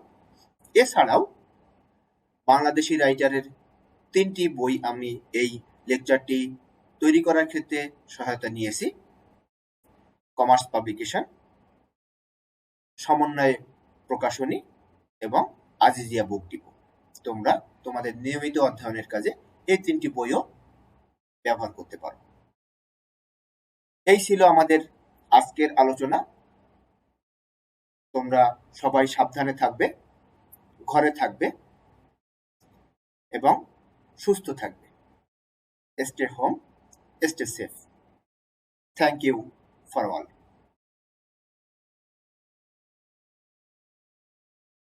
এছাড়াও বাংলাদেশি রাইটারের 3টি বই আমি এই লেকচারটি তৈরি করার ক্ষেত্রে সহায়তা নিয়েছি। কমার্স পাবলিকেশন, সমন্বয় প্রকাশনী এবং আজিজিয়া বুক ডিপো। তো তোমরা তোমাদের নিয়মিত অধ্যয়নের কাজে এই 3টি বইও ব্যবহার করতে পারো। এই ছিল আমাদের আজকের আলোচনা। তোমরা সবাই সাবধানে থাকবে, ঘরে থাকবে এবং সুস্থ থাকবে। Stay home, stay safe. Thank you for all.